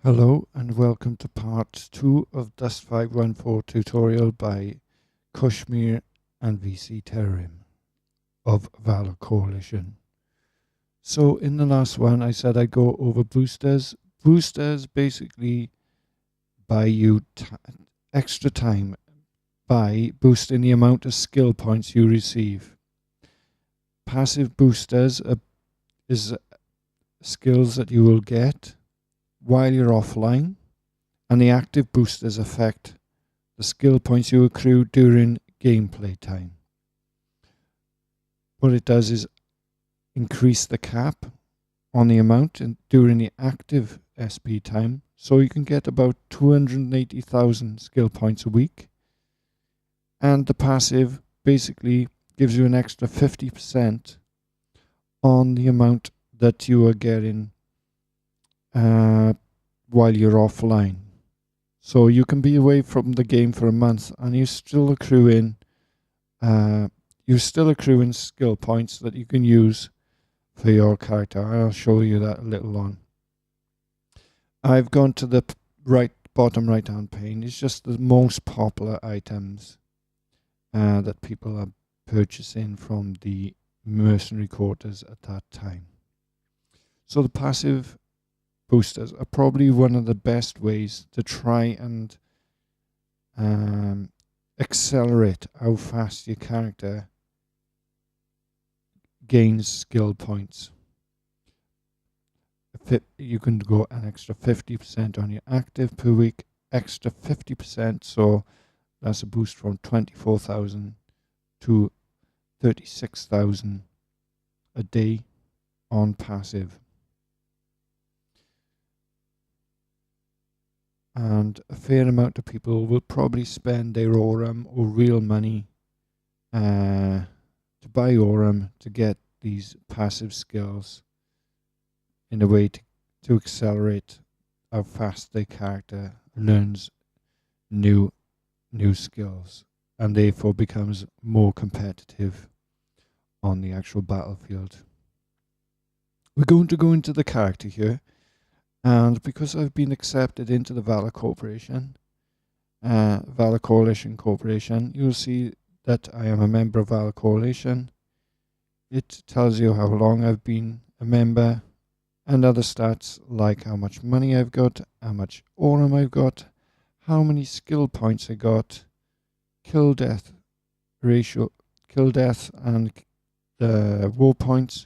Hello and welcome to part 2 of Dust 514 tutorial by Kushmir and VC Terrim of Valor Coalition. So in the last one I said I'd go over boosters. Boosters basically buy you extra time by boosting the amount of skill points you receive. Passive boosters is skills that you will get while you're offline, and the active boosters affect the skill points you accrue during gameplay time. What it does is increase the cap on the amount during the active SP time, so you can get about 280,000 skill points a week. And the passive basically gives you an extra 50% on the amount that you are getting while you're offline. So you can be away from the game for a month and you're still accruing skill points that you can use for your character. I'll show you that a little on. I've gone to the bottom right hand pane. It's just the most popular items that people are purchasing from the mercenary quarters at that time. So the passive boosters are probably one of the best ways to try and accelerate how fast your character gains skill points. You can go an extra 50% on your active per week, extra 50%, so that's a boost from 24,000 to 36,000 a day on passive. And a fair amount of people will probably spend their Aurum or real money to buy Aurum to get these passive skills in a way to accelerate how fast their character learns new skills and therefore becomes more competitive on the actual battlefield. We're going to go into the character here. And because I've been accepted into the Valor Corporation, Valor Coalition Corporation, you'll see that I am a member of Valor Coalition. It tells you how long I've been a member and other stats like how much money I've got, how much Aurum I've got, how many skill points I got, kill death ratio, kill death and the war points.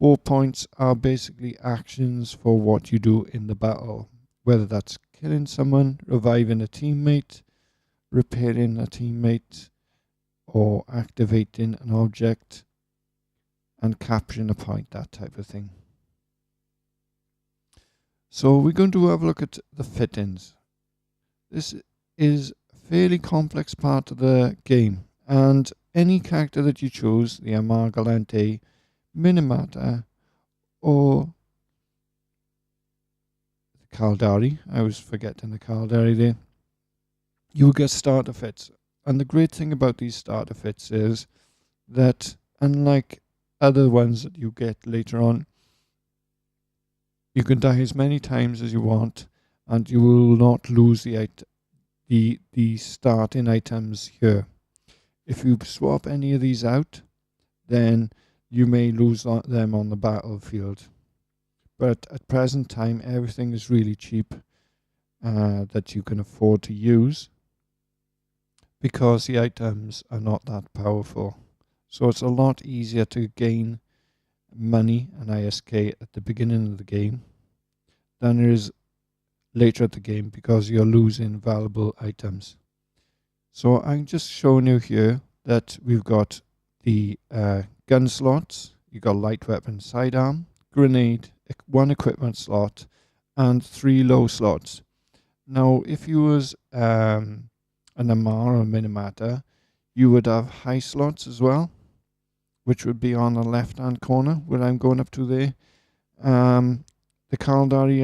War points are basically actions for what you do in the battle, whether that's killing someone, reviving a teammate, repairing a teammate, or activating an object and capturing a point, that type of thing. So we're going to have a look at the fittings. This is a fairly complex part of the game, and any character that you choose, the Amar Galante, Minamata, or the Caldari, I was forgetting the Caldari there, you will get starter fits. And the great thing about these starter fits is that unlike other ones that you get later on, you can die as many times as you want and you will not lose the starting items here. If you swap any of these out, then you may lose them on the battlefield. But at present time, everything is really cheap that you can afford to use because the items are not that powerful. So it's a lot easier to gain money and ISK at the beginning of the game than it is later at the game because you're losing valuable items. So I'm just showing you here that we've got the gun slots. You got light weapon, sidearm, grenade, one equipment slot, and 3 low slots. Now, if you was an Amar or Minamata, you would have high slots as well, which would be on the left-hand corner where I'm going up to there. The Caldari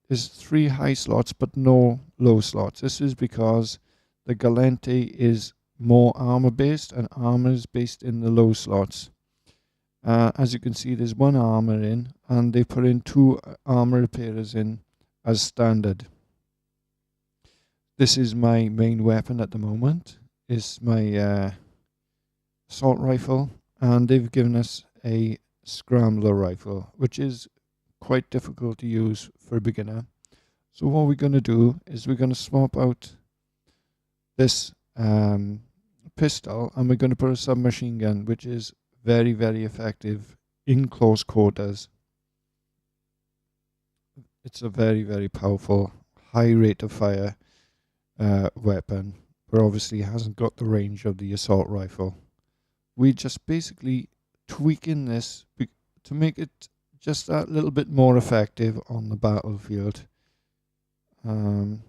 is 3 high slots but no low slots. This is because the Galente is more armor based and armor is based in the low slots. As you can see, there's 1 armor in and they put in 2 armor repairers in as standard. This is my main weapon at the moment. It's my assault rifle, and they've given us a scrambler rifle, which is quite difficult to use for a beginner. So what we're going to do is we're going to swap out this pistol, and we're going to put a submachine gun, which is very, very effective in close quarters. It's a very, very powerful, high rate of fire weapon, but obviously hasn't got the range of the assault rifle. We just basically tweaking this to make it just that little bit more effective on the battlefield. So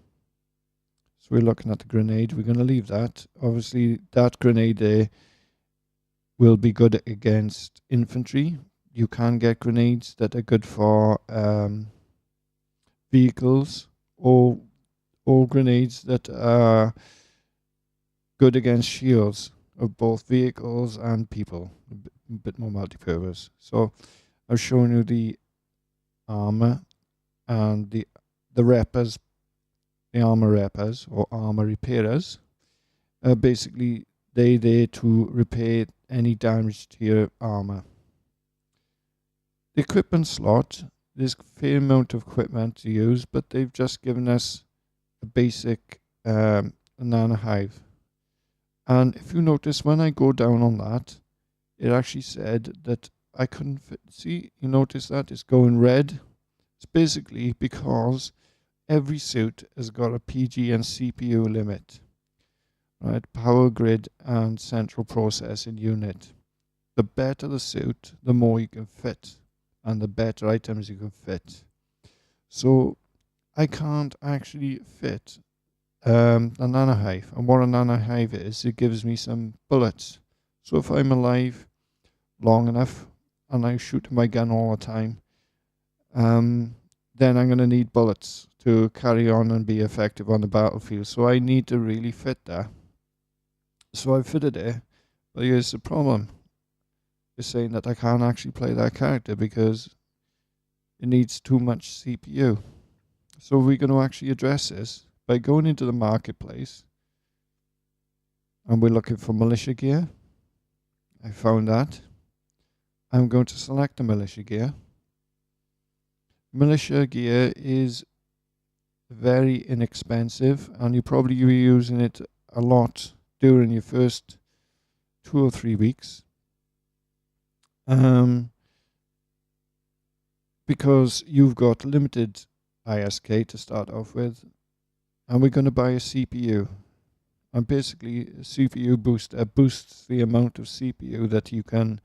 we're looking at the grenade. We're going to leave that. Obviously, that grenade there will be good against infantry. You can get grenades that are good for vehicles, or grenades that are good against shields of both vehicles and people. A bit more multi-purpose. So I've shown you the armor and the reppers, the armor reppers or armor repairers. Basically, they're there to repair any damage to your armor. The equipment slot, there's a fair amount of equipment to use, but they've just given us a basic banana hive. And if you notice, when I go down on that, it actually said that I couldn't fit. See, you notice that it's going red. It's basically because every suit has got a PG and CPU limit, right? Power grid and central processing unit. The better the suit, the more you can fit, and the better items you can fit. So I can't actually fit a nanohive. And what a nanohive is, it gives me some bullets. So if I'm alive long enough and I shoot my gun all the time, then I'm going to need bullets to carry on and be effective on the battlefield. So I need to really fit that. So I fitted it, but here's the problem. It's saying that I can't actually play that character because it needs too much CPU. So we're going to actually address this by going into the marketplace, and we're looking for militia gear. I found that. I'm going to select the militia gear. Militia gear is very inexpensive, and you probably be using it a lot during your first 2 or 3 weeks. Because you've got limited ISK to start off with, and we're going to buy a CPU. And basically, a CPU booster boosts the amount of CPU that you can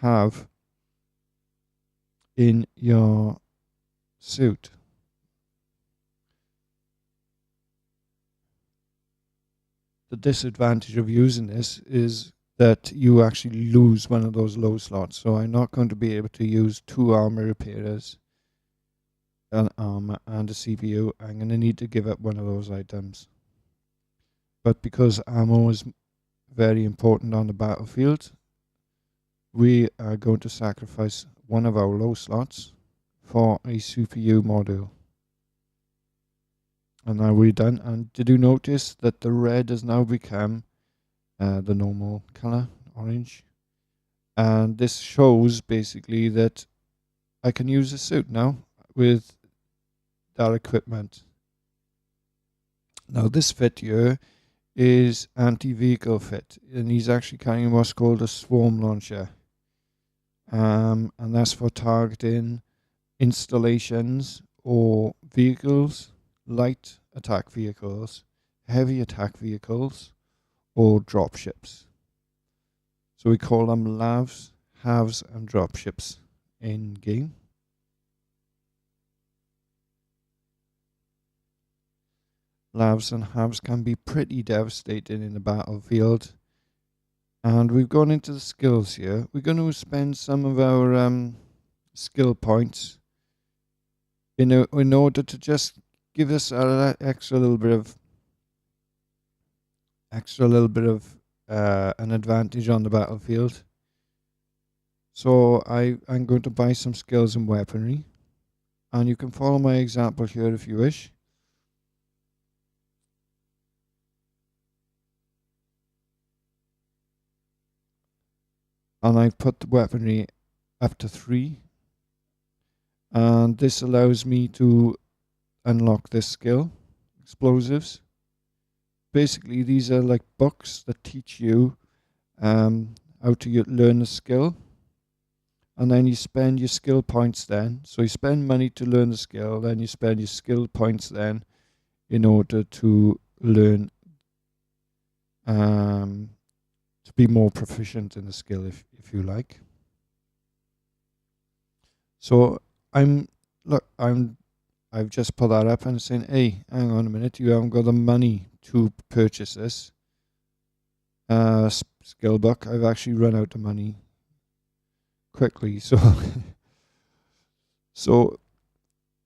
have in your suit. The disadvantage of using this is that you actually lose one of those low slots. So I'm not going to be able to use 2 armor repairers, an armor and a CPU. I'm going to need to give up one of those items. But because ammo is very important on the battlefield, we are going to sacrifice one of our low slots for a CPU module. And now we're done. And did you notice that the red has now become the normal color, orange? And this shows basically that I can use a suit now with that equipment. Now this fit here is anti-vehicle fit, and he's actually carrying what's called a swarm launcher. And that's for targeting installations or vehicles, light attack vehicles, heavy attack vehicles, or dropships. So we call them lavs, halves, and dropships in game. Lavs and halves can be pretty devastating in the battlefield. And we've gone into the skills here. We're going to spend some of our skill points in order to just give us an extra little bit of an advantage on the battlefield. So I'm going to buy some skills and weaponry. And you can follow my example here if you wish. And I've put the weaponry up to 3. And this allows me to unlock this skill, explosives. Basically, these are like books that teach you how to learn a skill. And then you spend your skill points then. So you spend money to learn the skill, then you spend your skill points then in order to learn, to be more proficient in the skill, if you like. So I've just put that up and saying, hey, hang on a minute, you haven't got the money to purchase this skill book. I've actually run out of money quickly. So so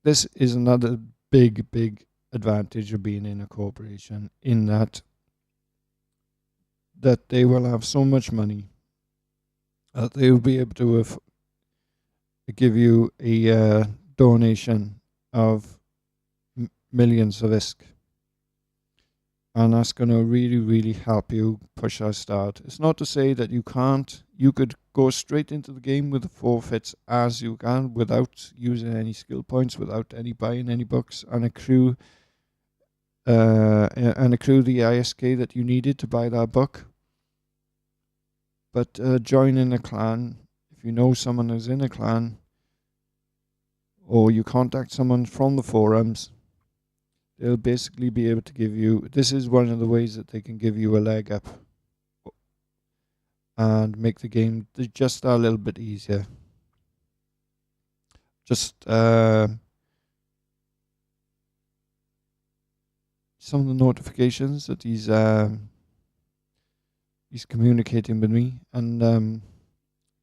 this is another big advantage of being in a corporation, in that they will have so much money that they will be able to give you a donation of millions of ISK. And that's going to really help you push our start. It's not to say that you can't. You could go straight into the game with the forfeits as you can, without using any skill points, without any buying any books, and accrue the ISK that you needed to buy that book. But joining a clan, if you know someone who's in a clan, or you contact someone from the forums, they'll basically be able to give you, this is one of the ways that they can give you a leg up and make the game just a little bit easier. Just some of the notifications that he's communicating with me, and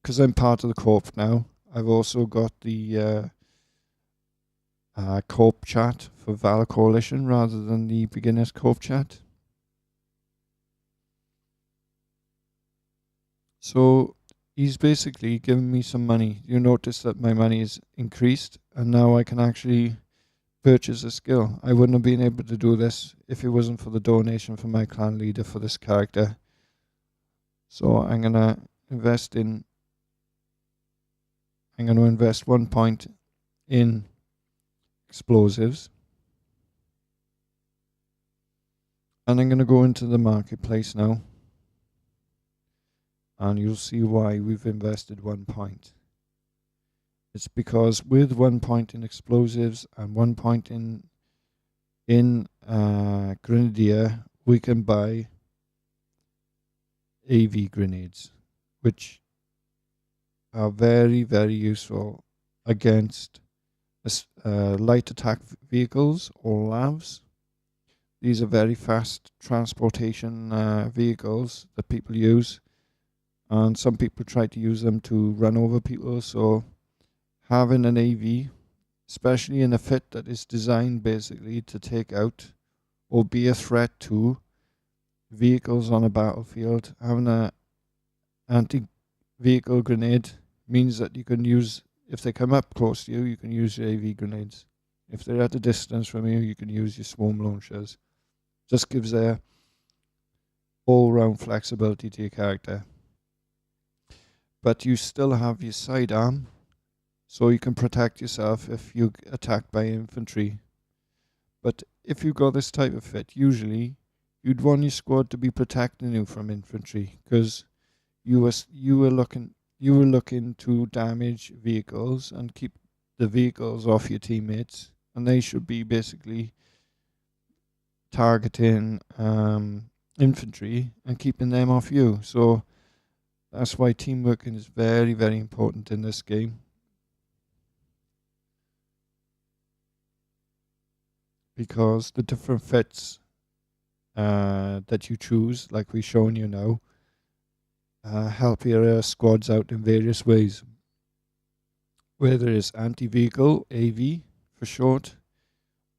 because I'm part of the corp now, I've also got the corp chat for Valor Coalition rather than the beginners corp chat. So he's basically given me some money. You notice that my money is increased, and now I can actually purchase a skill. I wouldn't have been able to do this if it wasn't for the donation from my clan leader for this character. So I'm going to invest 1 point in explosives. And I'm going to go into the marketplace now. And you'll see why we've invested 1 point. It's because with 1 point in explosives and 1 point in grenadier, we can buy AV grenades, which are very useful against light attack vehicles or LAVs. These are very fast transportation vehicles that people use, and some people try to use them to run over people. So having an AV, especially in a fit that is designed basically to take out or be a threat to vehicles on a battlefield, having an anti-vehicle grenade means that you can use, if they come up close to you, you can use your AV grenades. If they're at a distance from you, you can use your swarm launchers. Just gives a all-round flexibility to your character. But you still have your sidearm, so you can protect yourself if you're attacked by infantry. But if you got this type of fit, usually you'd want your squad to be protecting you from infantry, because you were looking to damage vehicles and keep the vehicles off your teammates, and they should be basically targeting infantry and keeping them off you. So that's why teamwork is very important in this game. Because the different fits that you choose, like we've shown you now, help your squads out in various ways. Whether it's anti-vehicle, AV for short,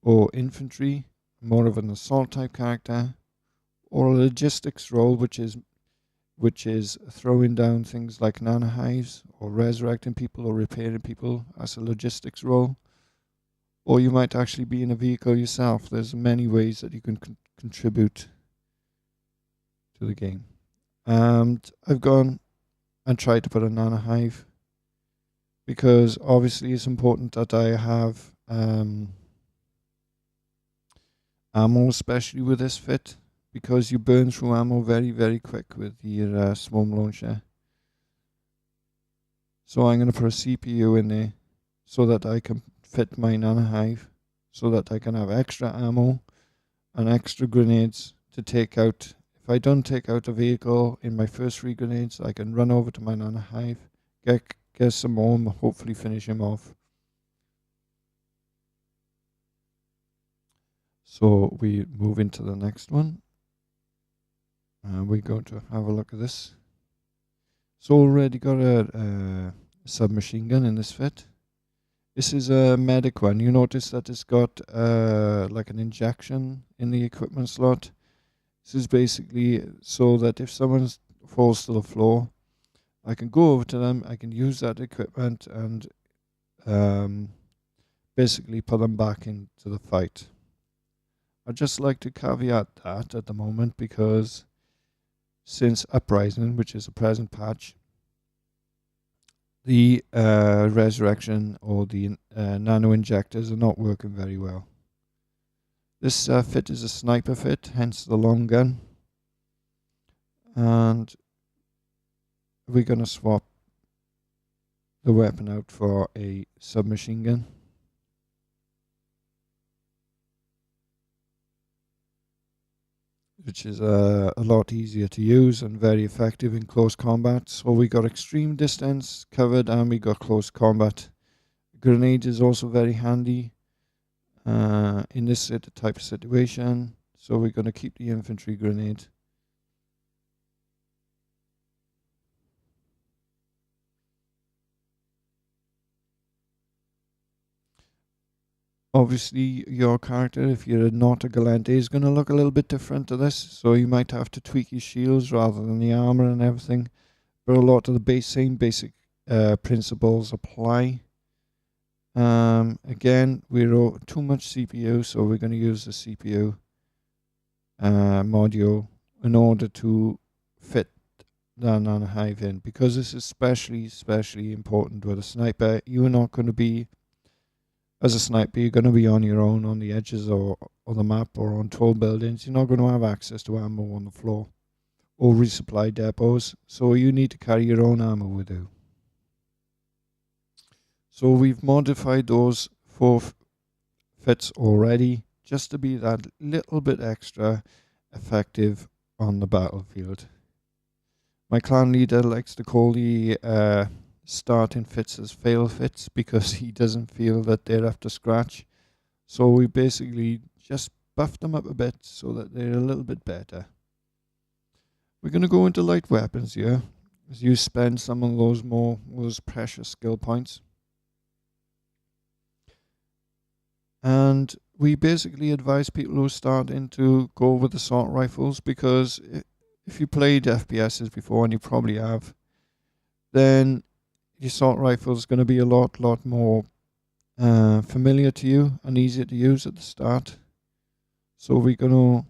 or infantry, more of an assault type character, or a logistics role, which is throwing down things like nano hives, or resurrecting people, or repairing people as a logistics role. or you might actually be in a vehicle yourself. There's many ways that you can contribute to the game. And I've gone and tried to put a nano hive because obviously it's important that I have ammo, especially with this fit, because you burn through ammo very, very quick with your swarm launcher. So I'm going to put a CPU in there so that I can fit my nano hive, so that I can have extra ammo and extra grenades to take out. If I don't take out a vehicle in my first 3 grenades, I can run over to my nano hive, get some more, and hopefully finish him off. So we move into the next one. And we're going to have a look at this. So already got a submachine gun in this fit. This is a medic one. You notice that it's got like an injection in the equipment slot. This is basically so that if someone falls to the floor, I can go over to them, I can use that equipment and basically put them back into the fight. I'd just like to caveat that at the moment because since Uprising, which is a present patch, the resurrection or the nano injectors are not working very well. This fit is a sniper fit, hence the long gun. And we're going to swap the weapon out for a submachine gun. Which is a lot easier to use and very effective in close combat. So we got extreme distance covered and we got close combat. Grenade is also very handy in this type of situation. So we're going to keep the infantry grenade. Obviously, your character, if you're not a Galente, is going to look a little bit different to this. So you might have to tweak your shields rather than the armor and everything. But a lot of the same basic principles apply. Again, we're too much CPU, so we're going to use the CPU module in order to fit the nano hive in. Because this is especially important with a sniper. You're not going to be... As a sniper, you're going to be on your own on the edges or on the map or on tall buildings. You're not going to have access to ammo on the floor or resupply depots. So you need to carry your own ammo with you. So we've modified those 4 fits already just to be that little bit extra effective on the battlefield. My clan leader likes to call the starting fits as fail fits because he doesn't feel that they're up to scratch. So we basically just buffed them up a bit so that they're a little bit better. We're going to go into light weapons here as you spend some of those precious skill points. And we basically advise people who are starting to go with assault rifles because if you played FPSs before, and you probably have, then the assault rifle is going to be a lot more familiar to you and easier to use at the start. So we're going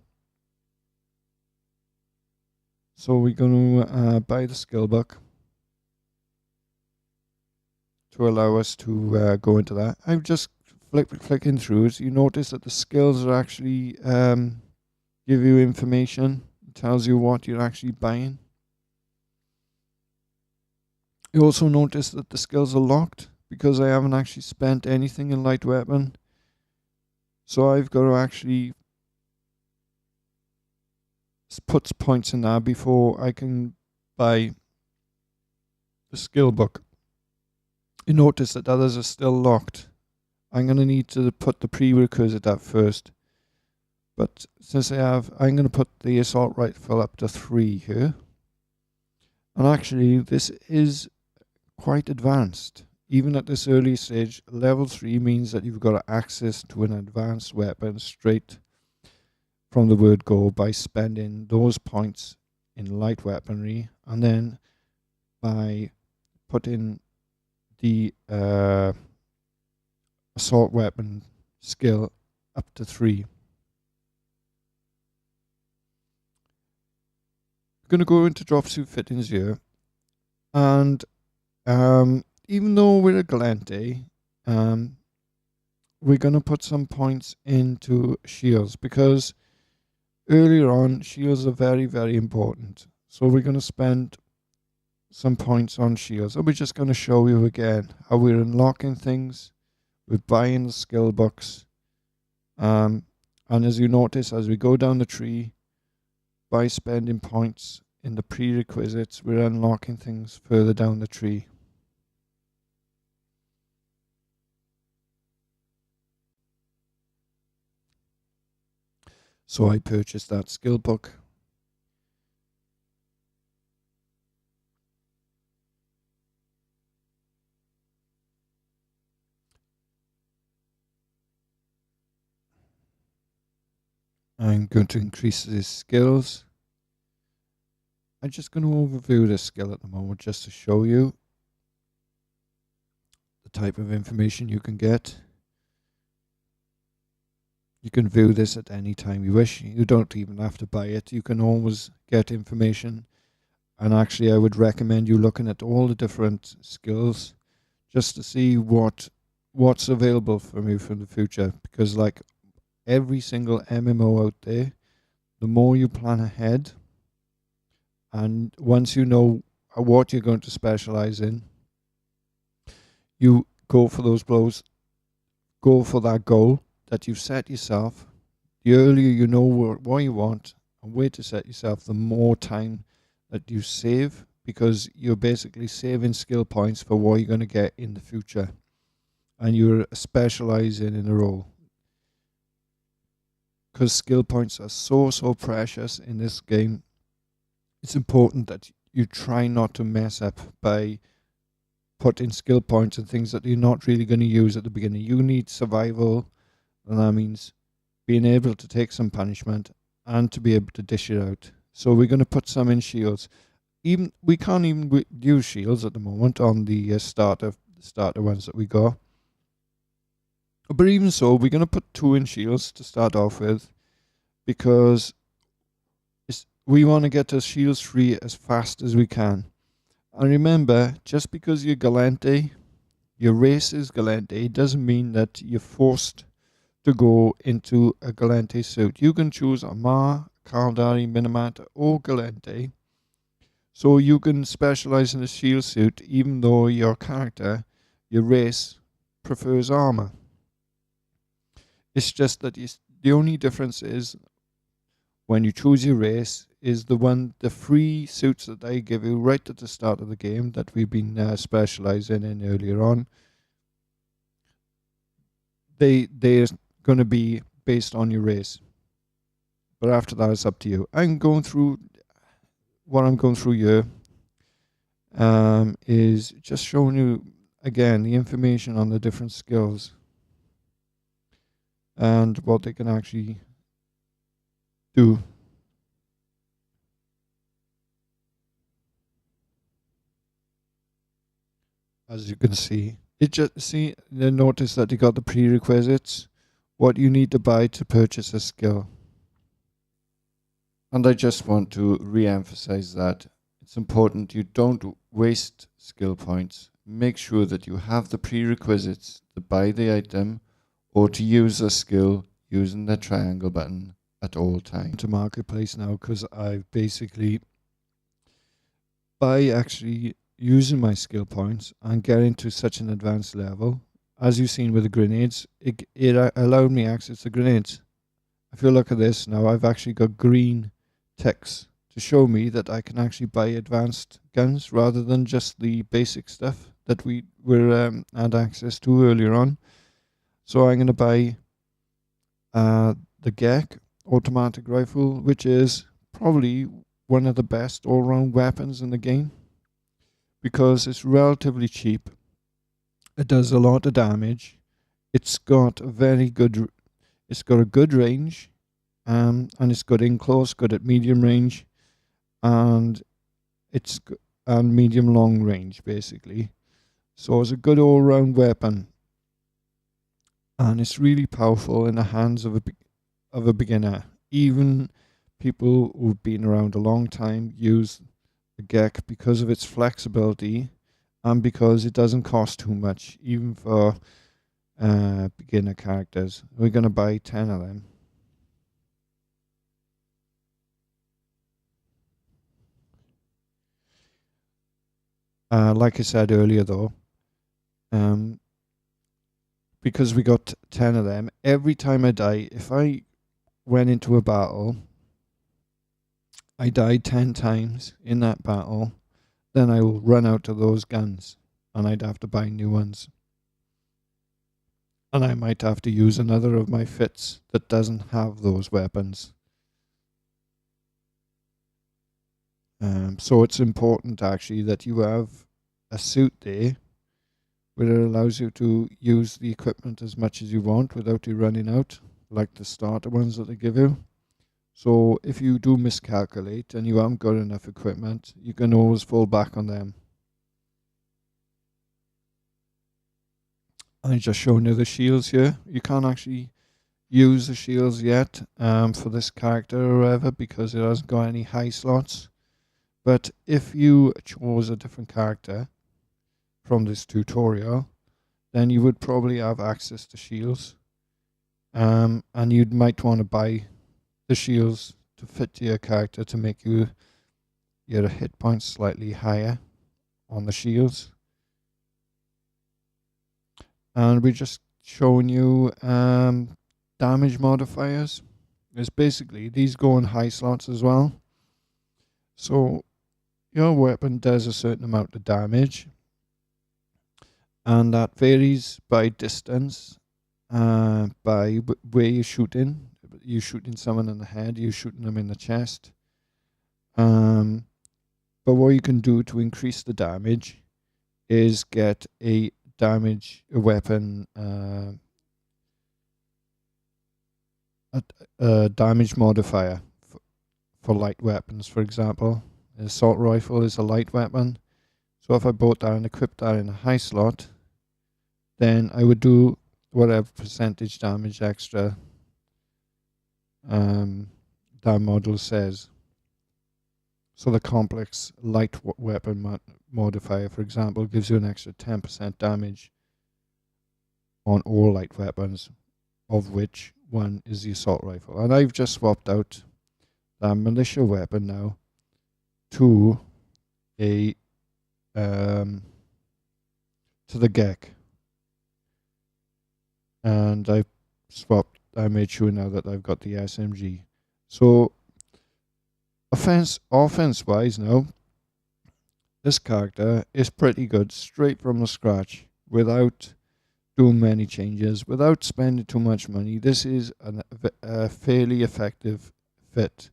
to buy the skill book to allow us to go into that. I'm just flicking through it. You notice that the skills are actually give you information. It tells you what you're actually buying. You also notice that the skills are locked because I haven't actually spent anything in light weapon. So I've got to actually put points in there before I can buy the skill book. You notice that others are still locked. I'm going to need to put the prerequisite up first. But since I'm going to put the assault rifle up to 3 here. And actually, this is quite advanced. Even at this early stage, level 3 means that you've got access to an advanced weapon straight from the word go by spending those points in light weaponry and then by putting the assault weapon skill up to 3. We're going to go into dropsuit fittings here, and even though we're a Galente, we're going to put some points into shields, because earlier on shields are very, very important. So we're going to spend some points on shields, and we're just going to show you again how we're unlocking things. We're buying the skill books, and as you notice, as we go down the tree, by spending points in the prerequisites, we're unlocking things further down the tree. So I purchased that skill book. I'm going to increase his skills. I'm just going to overview this skill at the moment just to show you the type of information you can get. You can view this at any time you wish. You don't even have to buy it. You can always get information. And actually, I would recommend you looking at all the different skills just to see what's available for you for the future. Because like every single MMO out there, the more you plan ahead, and once you know what you're going to specialize in, you go for those blows, go for that goal that you've set yourself. The earlier you know what you want and where to set yourself, the more time that you save, because you're basically saving skill points for what you're going to get in the future, and you're specializing in a role. Because skill points are so precious in this game, it's important that you try not to mess up by putting skill points and things that you're not really going to use at the beginning. You need survival, and that means being able to take some punishment and to be able to dish it out. So we're going to put some in shields. We can't even use shields at the moment on the starter ones that we got. But even so, we're going to put 2 in shields to start off with, because we want to get to shields 3 as fast as we can. And remember, just because you're Galente, your race is Galente, doesn't mean that you're forced to go into a Galente suit. You can choose Amar, Caldari, Minamata, or Galente. So you can specialize in a shield suit even though your character, your race, prefers armor. It's just that the only difference is when you choose your race is the free suits that they give you right at the start of the game that we've been specializing in earlier on. They're going to be based on your race. But after that, it's up to you. I'm going through what I'm going through here is just showing you again the information on the different skills and what they can actually do. As you can see, notice that you got the prerequisites, what you need to buy to purchase a skill. And I just want to re-emphasize that it's important you don't waste skill points. Make sure that you have the prerequisites to buy the item or to use a skill using the triangle button at all times. To marketplace now, because I've basically, by actually using my skill points and getting to such an advanced level, as you've seen with the grenades, it allowed me access to grenades. If you look at this now, I've actually got green text to show me that I can actually buy advanced guns rather than just the basic stuff that we had access to earlier on. So I'm going to buy the GEC automatic rifle, which is probably one of the best all-round weapons in the game because it's relatively cheap. It does a lot of damage. It's got a good range, and it's good in close, good at medium range, and it's medium long range basically. So it's a good all-round weapon. and it's really powerful in the hands of a beginner. Even people who've been around a long time use the GEC because of its flexibility and because it doesn't cost too much, even for beginner characters. We're going to buy 10 of them. Like I said earlier, though, um, because we got 10 of them, every time I die, if I went into a battle, I died 10 times in that battle, then I will run out of those guns and I'd have to buy new ones. And I might have to use another of my fits that doesn't have those weapons. So it's important actually that you have a suit there where it allows you to use the equipment as much as you want without you running out, like the starter ones that they give you. So if you do miscalculate and you haven't got enough equipment, you can always fall back on them. I just shown you the shields here. You can't actually use the shields yet for this character or whatever because it hasn't got any high slots. But if you chose a different character from this tutorial, then you would probably have access to shields. And you might want to buy the shields to fit to your character to make your hit points slightly higher on the shields. And we're just showing you damage modifiers. It's basically these go in high slots as well. So your weapon does a certain amount of damage, and that varies by distance, by where you're shooting. You're shooting someone in the head, you're shooting them in the chest. But what you can do to increase the damage is get a weapon, a damage modifier for light weapons, for example. An assault rifle is a light weapon. So if I bought that and equipped that in a high slot, then I would do whatever percentage damage extra that model says. So the complex light weapon modifier, for example, gives you an extra 10% damage on all light weapons, of which one is the assault rifle. And I've just swapped out that militia weapon now to a to the GEC. And I made sure now that I've got the SMG. So offense wise now, this character is pretty good straight from the scratch without doing many changes, without spending too much money. This is a fairly effective fit.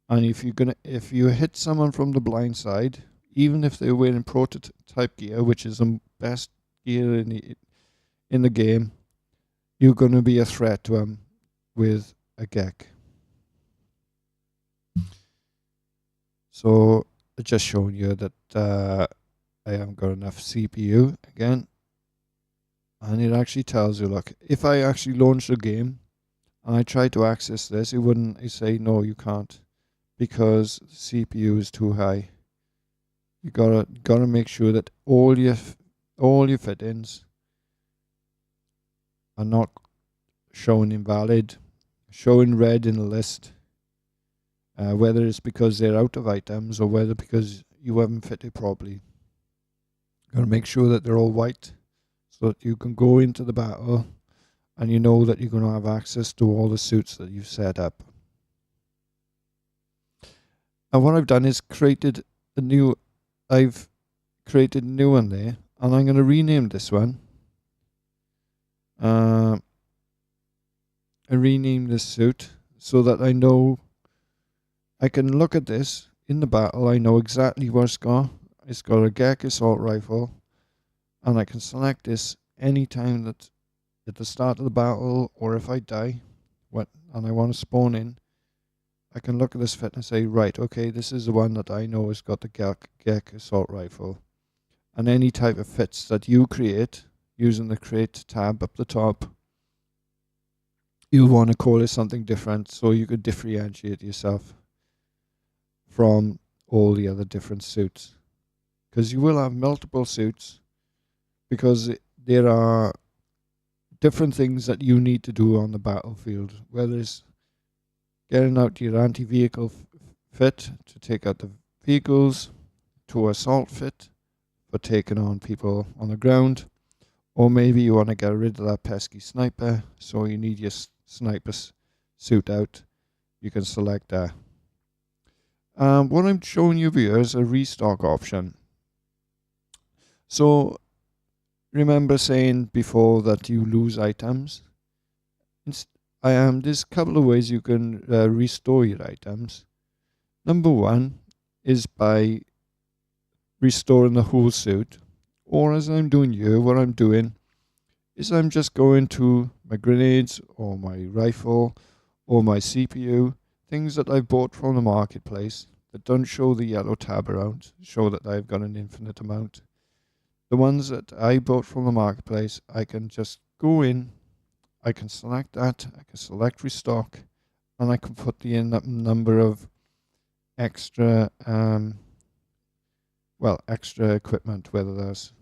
And if you hit someone from the blind side, even if they're wearing prototype gear, which is the best gear in the game, you're going to be a threat to them with a GEC. So just showing you that I haven't got enough CPU again. And it actually tells you, look, if I actually launch the game and I try to access this, it say, no, you can't, because the CPU is too high. You gotta make sure that all your fittings are not showing invalid, showing red in the list, whether it's because they're out of items or whether because you haven't fitted properly. Gotta make sure that they're all white so that you can go into the battle and you know that you're going to have access to all the suits that you've set up. And what I've done is I've created a new one there, and I'm going to rename this one. I rename this suit so that I know I can look at this in the battle. I know exactly what it's got. It's got a GEC assault rifle, and I can select this anytime that at the start of the battle, or if I die, and I want to spawn in, I can look at this fit and say, right, okay, this is the one that I know has got the GEC assault rifle. And any type of fits that you create using the create tab up the top, you want to call it something different so you could differentiate yourself from all the other different suits. Because you will have multiple suits, because there are different things that you need to do on the battlefield, whether it's getting out your anti-vehicle fit to take out the vehicles, to assault fit for taking on people on the ground, or maybe you want to get rid of that pesky sniper, so you need your sniper suit out. You can select that. What I'm showing you here is a restock option. So remember saying before that you lose items? There's a couple of ways you can restore your items. Number one is by restoring the whole suit, or as I'm doing here, what I'm doing is I'm just going to my grenades or my rifle or my CPU, things that I've bought from the marketplace that don't show the yellow tab around, show that I've got an infinite amount. The ones that I bought from the marketplace, I can just go in, I can select that, I can select restock, and I can put the number of extra extra equipment, whether that's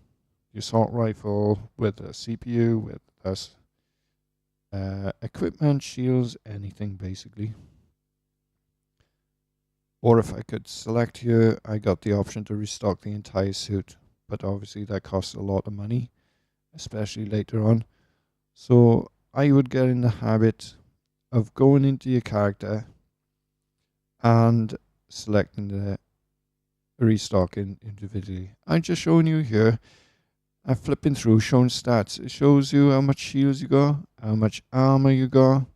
your assault rifle, with a CPU, with that's equipment, shields, anything basically. Or if I could select here, I got the option to restock the entire suit, but obviously that costs a lot of money, especially later on. So I would get in the habit of going into your character and selecting the restocking individually. I'm just showing you here. I'm flipping through, showing stats. It shows you how much shields you got, how much armor you got.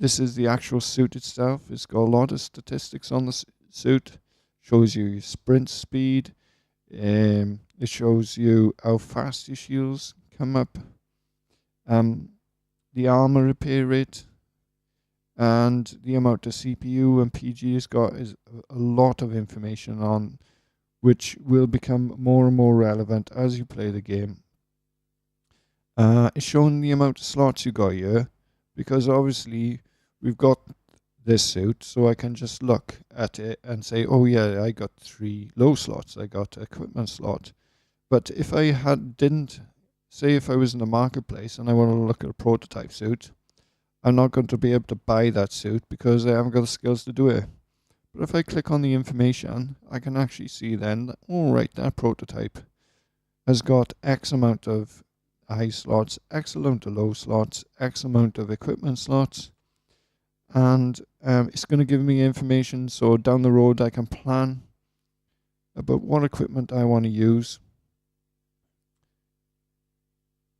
This is the actual suit itself. It's got a lot of statistics on the suit. Shows you your sprint speed. It shows you how fast your shields come up. The armor repair rate, and the amount of CPU and PG it's got is a lot of information on, which will become more and more relevant as you play the game. It's showing the amount of slots you got here, because obviously we've got this suit, so I can just look at it and say, oh yeah, I got 3 low slots, I got equipment slot. But if I didn't, say if I was in the marketplace and I want to look at a prototype suit, I'm not going to be able to buy that suit because I haven't got the skills to do it. But if I click on the information, I can actually see then that, oh right, that prototype has got X amount of high slots, X amount of low slots, X amount of equipment slots, and it's going to give me information, so down the road I can plan about what equipment I want to use,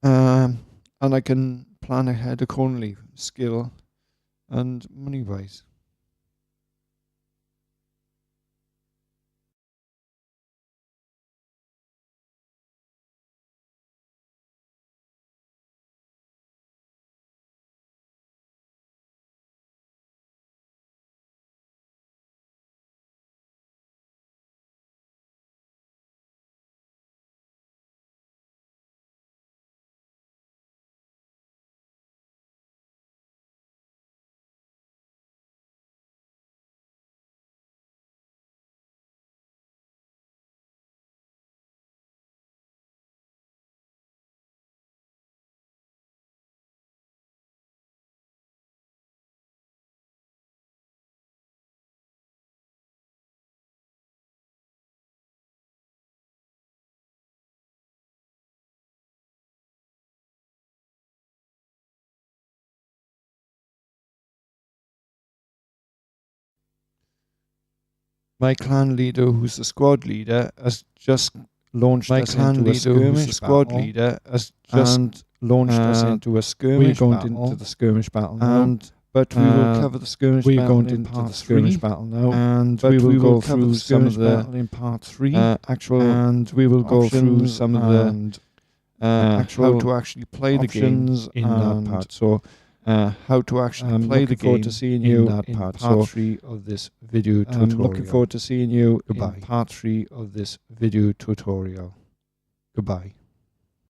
and I can plan ahead accordingly, skill and money wise. My clan leader, who's the squad leader, has just launched us into a skirmish battle. Launched us into a skirmish battle. We're going into the skirmish battle now. But we will cover the skirmish battle. We're going into the skirmish battle now, and we will go through some of the in part 3 actual, and we will go through some of the actual how to actually play the game in that part. So how to actually play the game. Forward to seeing you in part 3 of this video tutorial. I'm looking forward to seeing you in part 3 of this video tutorial. Goodbye.